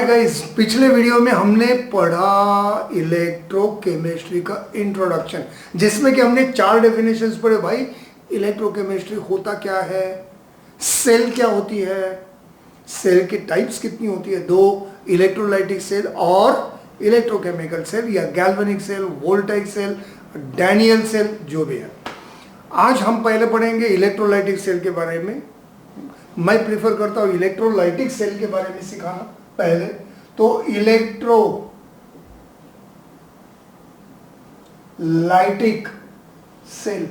Hi guys, पिछले video में हमने पढ़ा इलेक्ट्रोकेमिस्ट्री का इंट्रोडक्शन, जिसमें कि हमने 4 डेफिनेशंस पढ़े। भाई इलेक्ट्रोकेमिस्ट्री होता क्या है, सेल क्या होती है, सेल की टाइप्स कितनी होती है, 2 इलेक्ट्रोलाइटिक सेल और इलेक्ट्रोकेमिकल सेल या galvanic cell, voltaic cell, Daniell cell, जो भी है। आज हम पहले पढ़ेंगे इलेक्ट्रोलाइटिक सेल के बारे में। मैं प्रिफर करता हूं इलेक्ट्रोलाइटिक सेल के बारे में सिखाना पहले। तो इलेक्ट्रोलाइटिक सेल,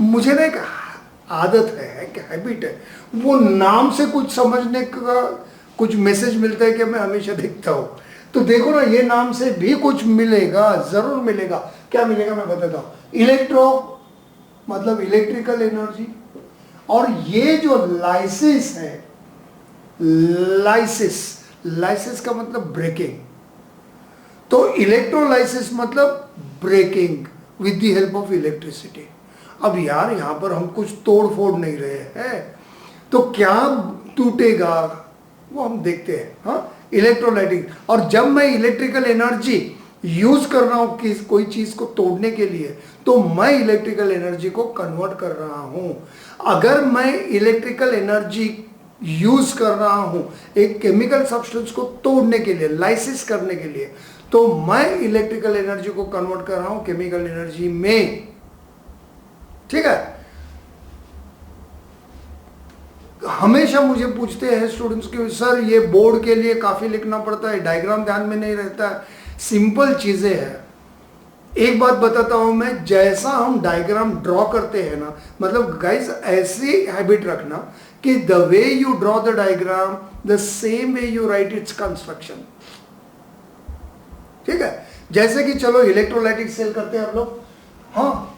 मुझे ना एक आदत है, एक हैबिट है, वो नाम से कुछ समझने का कुछ मैसेज मिलता है कि मैं हमेशा देखता हूं। तो देखो ना, ये नाम से भी कुछ मिलेगा, जरूर मिलेगा। क्या मिलेगा मैं बताता हूं। इलेक्ट्रो मतलब इलेक्ट्रिकल एनर्जी, और ये जो लाइसिस है, लाइसिस का मतलब ब्रेकिंग। तो इलेक्ट्रोलाइसिस मतलब breaking with the help of electricity. अब यार यहां पर हम कुछ तोड़ फोड़ नहीं रहे हैं, तो क्या टूटेगा वो हम देखते हैं। हाँ, इलेक्ट्रोलाइटिक। और जब मैं इलेक्ट्रिकल एनर्जी यूज कर रहा हूं कोई चीज को तोड़ने के लिए, तो मैं इलेक्ट्रिकल एनर्जी को कन्वर्ट कर रहा हूं। अगर मैं इलेक्ट्रिकल एनर्जी यूज कर रहा हूं एक केमिकल सब्सटेंस को तोड़ने के लिए, लाइसिस करने के लिए, तो मैं इलेक्ट्रिकल एनर्जी को कन्वर्ट कर रहा हूं केमिकल एनर्जी में। ठीक है। हमेशा मुझे पूछते हैं स्टूडेंट्स कि सर ये बोर्ड के लिए काफी लिखना पड़ता है, डायग्राम ध्यान में नहीं रहता है। सिंपल चीजें हैं। एक बात बताता हूं मैं, जैसा हम डायग्राम ड्रॉ करते हैं ना, मतलब गाइस ऐसी हैबिट रखना कि the way you draw the diagram, the same way you right its construction. ठीक है। जैसे कि चलो इलेक्ट्रोलाइटिक सेल करते हैं हम लोग। हाँ,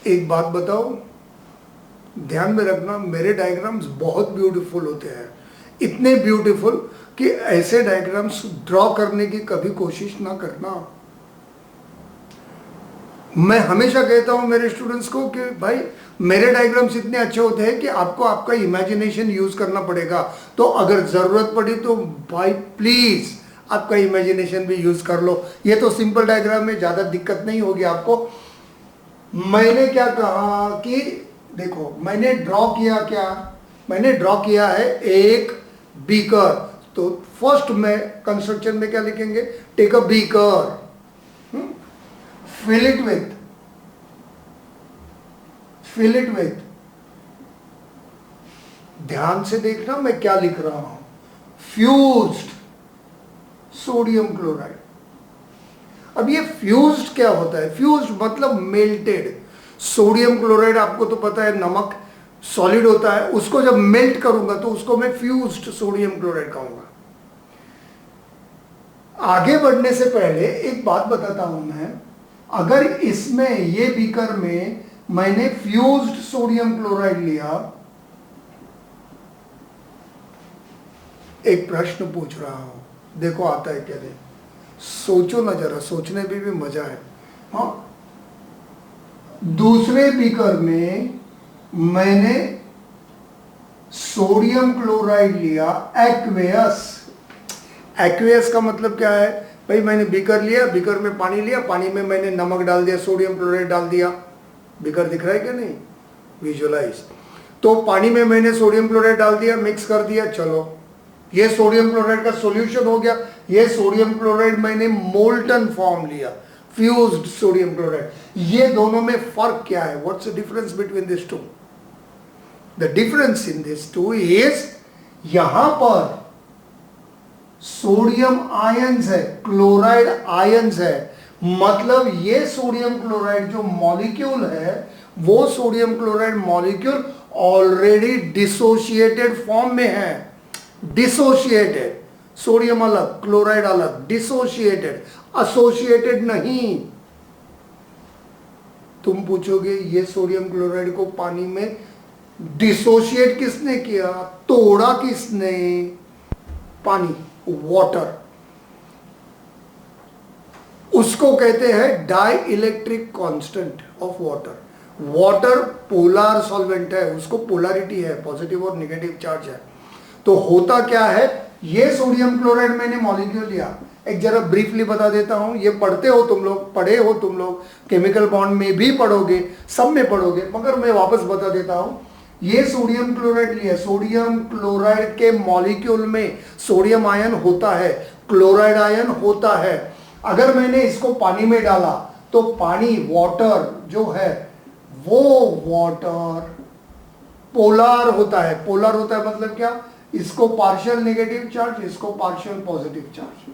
एक बात बताओ, ध्यान में रखना, मेरे डायग्राम्स बहुत ब्यूटीफुल होते हैं, इतने ब्यूटीफुल कि ऐसे डायग्राम्स ड्रॉ करने की कभी कोशिश ना करना। मैं हमेशा कहता हूं मेरे स्टूडेंट्स को कि भाई मेरे डायग्राम्स इतने अच्छे होते हैं कि आपको आपका इमेजिनेशन यूज करना पड़ेगा। तो अगर जरूरत पड़ी तो भाई प्लीज आपका इमेजिनेशन भी यूज कर लो। ये तो सिंपल डायग्राम में, ज्यादा दिक्कत नहीं होगी आपको। मैंने क्या कहा कि देखो, मैंने ड्रॉ किया क्या, मैंने ड्रॉ किया है एक बीकर। तो फर्स्ट में कंस्ट्रक्शन में क्या लिखेंगे, take a beaker, fill it with, ध्यान से देखना मैं क्या लिख रहा हूं, फ्यूज्ड सोडियम क्लोराइड। अब ये फ्यूज्ड क्या होता है, फ्यूज्ड मतलब मेल्टेड। सोडियम क्लोराइड आपको तो पता है नमक सॉलिड होता है, उसको जब मेल्ट करूंगा तो उसको मैं फ्यूज्ड सोडियम क्लोराइड कहूंगा। आगे बढ़ने से पहले एक बात बताता हूं मैं, अगर इसमें ये बीकर में मैंने फ्यूज्ड सोडियम क्लोराइड लिया, एक प्रश्न पूछ रहा हूं, देखो आता है क्या नहीं। सोचो ना जरा, सोचने में भी मजा है। हाँ, दूसरे बीकर में मैंने सोडियम क्लोराइड लिया, एक्वेयस। एक्वेयस का मतलब क्या है भाई, मैंने बीकर लिया, बीकर में पानी लिया, पानी में मैंने नमक डाल दिया, सोडियम क्लोराइड डाल दिया। बीकर दिख रहा है क्या नहीं, विजुअलाइज। तो पानी में मैंने सोडियम क्लोराइड डाल दिया, मिक्स कर दिया, चलो ये सोडियम क्लोराइड का सॉल्यूशन हो गया। ये सोडियम क्लोराइड मैंने मोल्टन फॉर्म लिया, फ्यूज्ड सोडियम क्लोराइड। ये दोनों में फर्क क्या है, what's the difference between this two? The difference in this two is, यहां पर सोडियम आयंस है, क्लोराइड आयंस है। मतलब ये सोडियम क्लोराइड जो मॉलिक्यूल है, वो sodium chloride molecule already dissociated form में है। डिसोशिएटेड, सोडियम अलग, क्लोराइड अलग, डिसोशिएटेड, एसोसिएटेड नहीं। तुम पूछोगे ये सोडियम क्लोराइड को पानी में डिसोशिएट किसने किया, तोड़ा किसने? पानी, वाटर। उसको कहते हैं dielectric constant of water. Water polar solvent है, उसको पोलैरिटी है, पॉजिटिव और नेगेटिव चार्ज है। तो होता क्या है, ये सोडियम क्लोराइड मैंने मॉलिक्यूल लिया, एक जरा ब्रीफली बता देता हूं, ये पढ़ते हो तुम लोग, पढ़े हो तुम लोग, केमिकल बॉन्ड में भी पढ़ोगे, सब में पढ़ोगे, मगर मैं वापस बता देता हूं। ये सोडियम क्लोराइड लिया, सोडियम क्लोराइड के मॉलिक्यूल में सोडियम आयन होता है, क्लोराइड आयन होता है। अगर मैंने इसको पानी में डाला तो पानी, वाटर जो है वो वाटर पोलर होता है। पोलर होता है मतलब क्या, इसको पार्शियल नेगेटिव चार्ज, इसको पार्शियल पॉजिटिव चार्ज।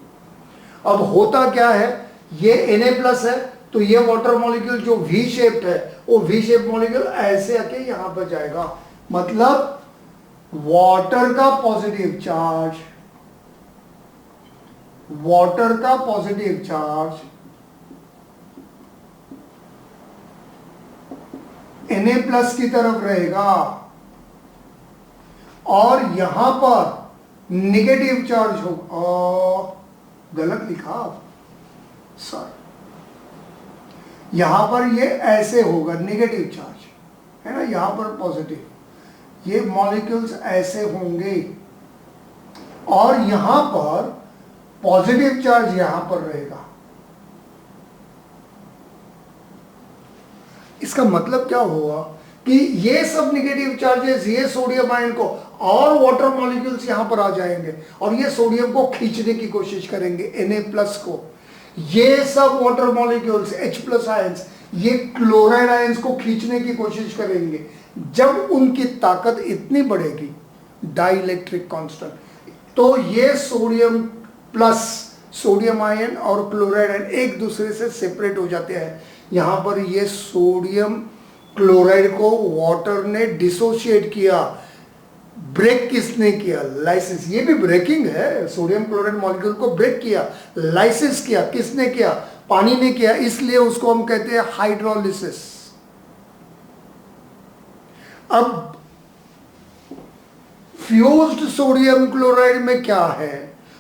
अब होता क्या है, ये Na+ है, तो ये वाटर मॉलिक्यूल जो V शेप्ड है, वो V शेप मॉलिक्यूल ऐसे आके यहां पर जाएगा, मतलब वाटर का पॉजिटिव चार्ज, वाटर का पॉजिटिव चार्ज Na+ की तरफ रहेगा, और यहां पर नेगेटिव चार्ज होगा। गलत लिखा सर, यहां पर ये ऐसे होगा, नेगेटिव चार्ज है ना, यहां पर पॉजिटिव, ये मॉलिक्यूल्स ऐसे होंगे, और यहां पर पॉजिटिव चार्ज यहां पर रहेगा। इसका मतलब क्या हुआ कि ये सब नेगेटिव चार्जेस, ये सोडियम आयन को, और वाटर मॉलिक्यूल्स यहां पर आ जाएंगे और ये सोडियम को खींचने की कोशिश करेंगे, Na+ को। ये सब वाटर मॉलिक्यूल्स H+ आयंस ये क्लोराइड आयंस को खींचने की कोशिश करेंगे। जब उनकी ताकत इतनी बढ़ेगी, डाइलेक्ट्रिक कांस्टेंट, तो ये सोडियम प्लस, सोडियम आयन और क्लोराइड आयन एक दूसरे से सेपरेट हो जाते हैं। यहां पर ये सोडियम क्लोराइड को वाटर ने डिसोशिएट किया। ब्रेक किसने किया, लाइसिस। ये भी ब्रेकिंग है, सोडियम क्लोराइड मॉलिक्यूल को ब्रेक किया, लाइसिस किया, किसने किया, पानी ने किया, इसलिए उसको हम कहते हैं हाइड्रोलिसिस। अब फ्यूज्ड सोडियम क्लोराइड में क्या है,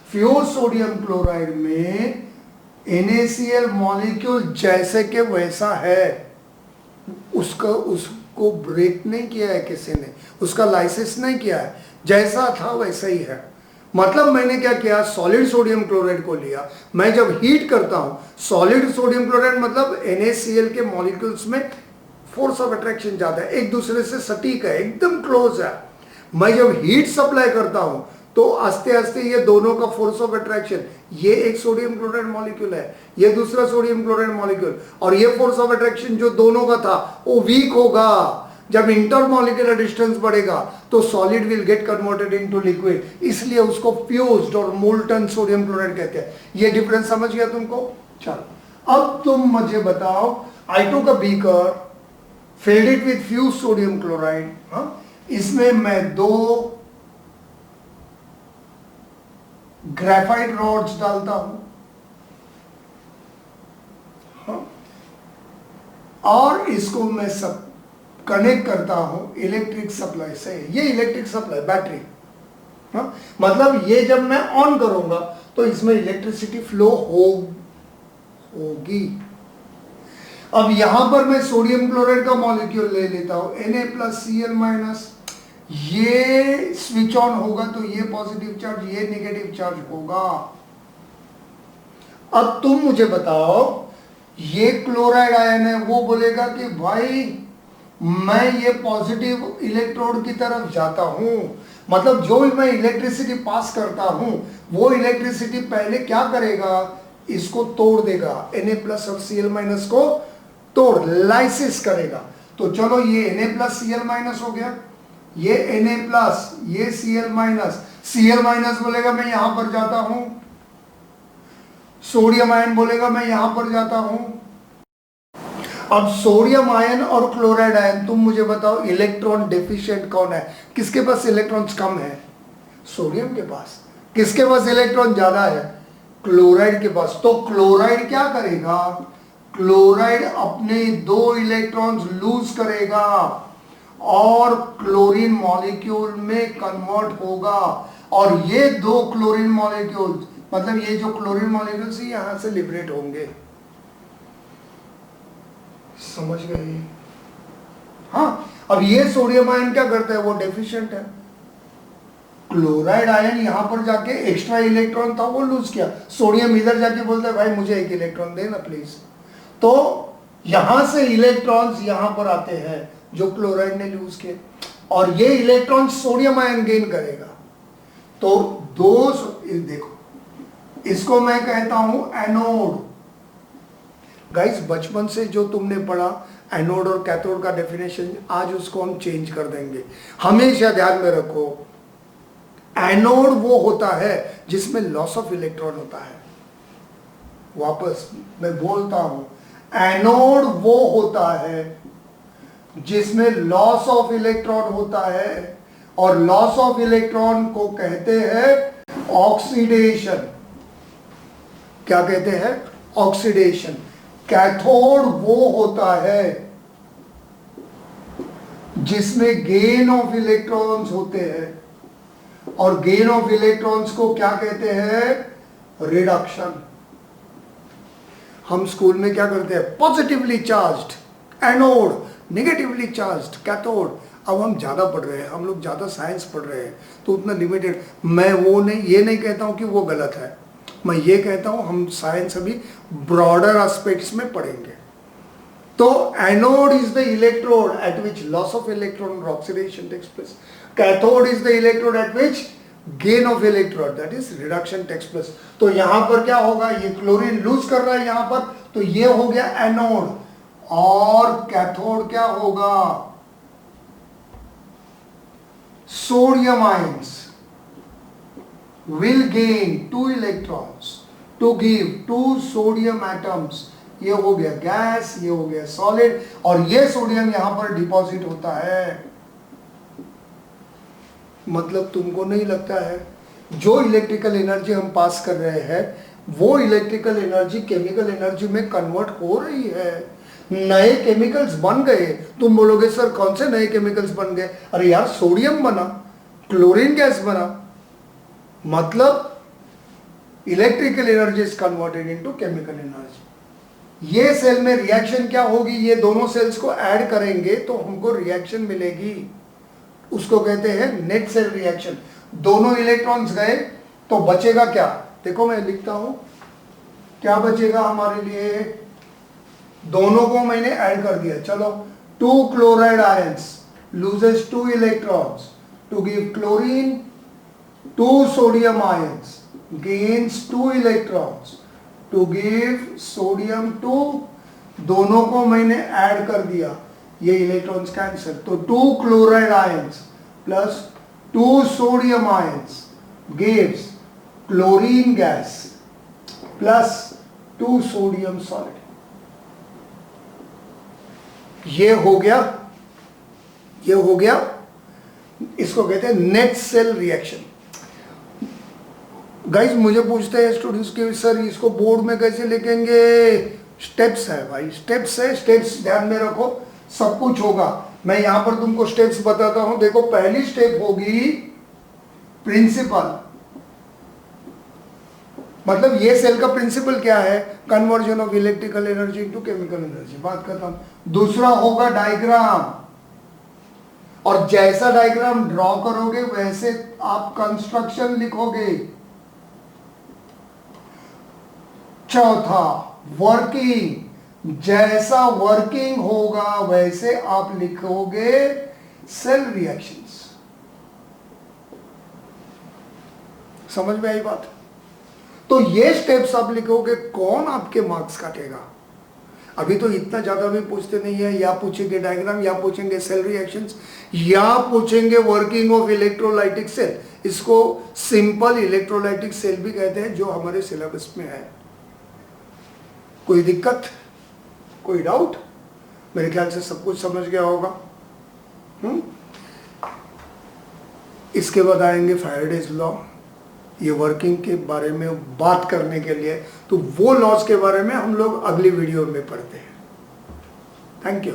फ्यूज्ड सोडियम क्लोराइड में NaCl मॉलिक्यूल जैसे के वैसा है, उसको ब्रेक नहीं किया है किसी ने, उसका लाइसिस नहीं किया है, जैसा था वैसा ही है। मतलब मैंने क्या किया, सॉलिड सोडियम क्लोराइड को लिया, मैं जब हीट करता हूं, सॉलिड सोडियम क्लोराइड मतलब NaCl के मॉलिक्यूल्स में फोर्स ऑफ अट्रैक्शन ज्यादा है, एक दूसरे से सटीक है, एकदम क्लोज है। मैं जब हीट सप्लाई करता हूं तो आस्ते आस्ते ये दोनों का फोर्स ऑफ अट्रैक्शन, ये एक सोडियम क्लोराइड मॉलिक्यूल है, ये दूसरा सोडियम क्लोराइड मॉलिक्यूल, और ये फोर्स ऑफ अट्रैक्शन जो दोनों का था वो वीक होगा। जब इंटरमॉलिक्यूलर डिस्टेंस बढ़ेगा तो solid will get converted into liquid, इसलिए उसको फ्यूज्ड और मोल्टन सोडियम क्लोराइड कहते हैं। ये डिफरेंस समझ गया तुमको? चलो अब तुम मुझे बताओ, I2 का beaker, filled it with fuse sodium chloride, इसमें मैं 2 ग्रेफाइट रॉड्स डालता हूं, और इसको मैं सब कनेक्ट करता हूं इलेक्ट्रिक सप्लाई से। ये इलेक्ट्रिक सप्लाई बैटरी, मतलब ये जब मैं ऑन करूंगा तो इसमें इलेक्ट्रिसिटी फ्लो होगी। अब यहां पर मैं सोडियम क्लोराइड का मॉलिक्यूल ले लेता हूं, Na+Cl-, ये स्विच ऑन होगा तो ये पॉजिटिव चार्ज, ये नेगेटिव चार्ज होगा। अब तुम मुझे बताओ, ये क्लोराइड आयन है, वो बोलेगा कि भाई मैं ये पॉजिटिव इलेक्ट्रोड की तरफ जाता हूं, मतलब जो भी मैं इलेक्ट्रिसिटी पास करता हूं वो इलेक्ट्रिसिटी पहले क्या करेगा, इसको तोड़ देगा, Na+ और Cl- को तोड़, लाइसिस करेगा। तो चलो ये Na+Cl- हो गया, ये Na+, ये Cl-, Cl- बोलेगा मैं यहां पर जाता हूं, सोडियम आयन बोलेगा मैं यहां पर जाता हूं। अब सोडियम आयन और क्लोराइड आयन, तुम मुझे बताओ इलेक्ट्रॉन डेफिशिएंट कौन है, किसके पास इलेक्ट्रॉन्स कम है, सोडियम के पास। किसके पास इलेक्ट्रॉन ज्यादा है, क्लोराइड के पास। तो क्लोराइड क्या करेगा, क्लोराइड अपने 2 इलेक्ट्रॉन्स लूज करेगा और क्लोरीन मॉलिक्यूल में कन्वर्ट होगा, और ये 2 क्लोरीन मॉलिक्यूल, मतलब ये जो क्लोरीन मॉलिक्यूल्स यहां से लिबरेट होंगे। समझ गए? हाँ, अब ये सोडियम आयन क्या करता है, वो डेफिशिएंट है। क्लोराइड आयन यहां पर जाके एक्स्ट्रा इलेक्ट्रॉन था वो लूज किया, सोडियम इधर जाके बोलता है भाई मुझे एक इलेक्ट्रॉन देना प्लीज। तो यहां से इलेक्ट्रॉन्स यहां पर आते हैं जो क्लोराइड ने लूज किए, और ये इलेक्ट्रॉन सोडियम आयन गेन करेगा। तो देखो, इसको मैं कहता हूं एनोड। गाइस, बचपन से जो तुमने पढ़ा एनोड और कैथोड का डेफिनेशन, आज उसको हम चेंज कर देंगे। हमेशा ध्यान में रखो, एनोड वो होता है जिसमें लॉस ऑफ इलेक्ट्रॉन होता है। वापस मैं बोलता हूं, एनोड वो होता है जिसमें लॉस ऑफ इलेक्ट्रॉन होता है, और लॉस ऑफ इलेक्ट्रॉन को कहते हैं ऑक्सीडेशन। क्या कहते हैं? ऑक्सीडेशन। कैथोड वो होता है जिसमें गेन ऑफ इलेक्ट्रॉन्स होते हैं, और गेन ऑफ इलेक्ट्रॉन्स को क्या कहते हैं? रिडक्शन। हम स्कूल में क्या करते हैं? Positively charged anode, negatively charged cathode. अब हम ज़्यादा पढ़ रहे हैं, हम लोग ज़्यादा साइंस पढ़ रहे हैं, तो उतना लिमिटेड। मैं ये नहीं कहता हूं कि वो गलत है, मैं ये कहता हूं हम साइंस अभी ब्रॉडर एस्पेक्ट्स में पढ़ेंगे। तो anode is the electrode at which loss of electron और oxidation takes place. Cathode is the electrode at which gain of electron, that is reduction takes place. तो यहां पर क्या होगा? ये क्लोरीन लूज कर रहा है यहां पर, तो ये हो गया एनोड। और कैथोड क्या होगा? Sodium ions will gain 2 electrons to give 2 sodium atoms। ये हो गया गैस, ये हो गया सॉलिड, और ये सोडियम यहां पर डिपॉजिट होता है। मतलब तुमको नहीं लगता है जो इलेक्ट्रिकल एनर्जी हम पास कर रहे हैं वो इलेक्ट्रिकल एनर्जी केमिकल एनर्जी में कन्वर्ट हो रही है? नए केमिकल्स बन गए। तुम बोलोगे सर कौन से नए केमिकल्स बन गए? अरे यार, सोडियम बना, क्लोरीन गैस बना, मतलब electrical energy is converted into chemical energy. ये सेल में रिएक्शन क्या होगी? ये दोनों सेल्स को ऐड करेंगे तो हमको रिएक्शन मिलेगी, उसको कहते हैं नेट सेल रिएक्शन। दोनों इलेक्ट्रॉन्स गए तो बचेगा क्या? देखो मैं लिखता हूं, क्या बचेगा हमारे लिए? दोनों को मैंने ऐड कर दिया। चलो, 2 chloride ions loses 2 electrons to give chlorine, 2 sodium ions gains 2 electrons to give sodium 2। दोनों को मैंने ऐड कर दिया, ये इलेक्ट्रॉन्स कैंसिल, तो 2 chloride ions plus 2 sodium ions gives chlorine gas plus 2 sodium solid। ये हो गया, इसको कहते हैं नेट सेल रिएक्शन। गाइस, मुझे पूछते हैं स्टूडेंट्स के सर इसको बोर्ड में कैसे लिखेंगे? स्टेप्स है भाई, स्टेप्स है, स्टेप्स ध्यान में रखो, सब कुछ होगा। मैं यहां पर तुमको स्टेप्स बताता हूं। देखो, पहली स्टेप होगी प्रिंसिपल, मतलब ये सेल का प्रिंसिपल क्या है? Conversion of electrical energy into chemical energy, बात खत्म। दूसरा होगा डायग्राम, और जैसा डायग्राम ड्रॉ करोगे वैसे आप कंस्ट्रक्शन लिखोगे। चौथा वर्किंग, जैसा वर्किंग होगा वैसे आप लिखोगे सेल रिएक्शंस। समझ में आई बात? तो ये स्टेप्स आप लिखोगे, कौन आपके मार्क्स काटेगा? अभी तो इतना ज्यादा भी पूछते नहीं है, या पूछेंगे डायग्राम, या पूछेंगे सेल रिएक्शंस, या पूछेंगे वर्किंग ऑफ इलेक्ट्रोलाइटिक सेल। इसको सिंपल इलेक्ट्रोलाइटिक सेल भी कहते हैं, जो हमारे सिलेबस में है। कोई दिक्कत, कोई डाउट? मेरे ख्याल से सब कुछ समझ गया होगा। इसके बाद आएंगे फैराडेज लॉ, ये वर्किंग के बारे में बात करने के लिए, तो वो लॉज के बारे में हम लोग अगली वीडियो में पढ़ते हैं। Thank you.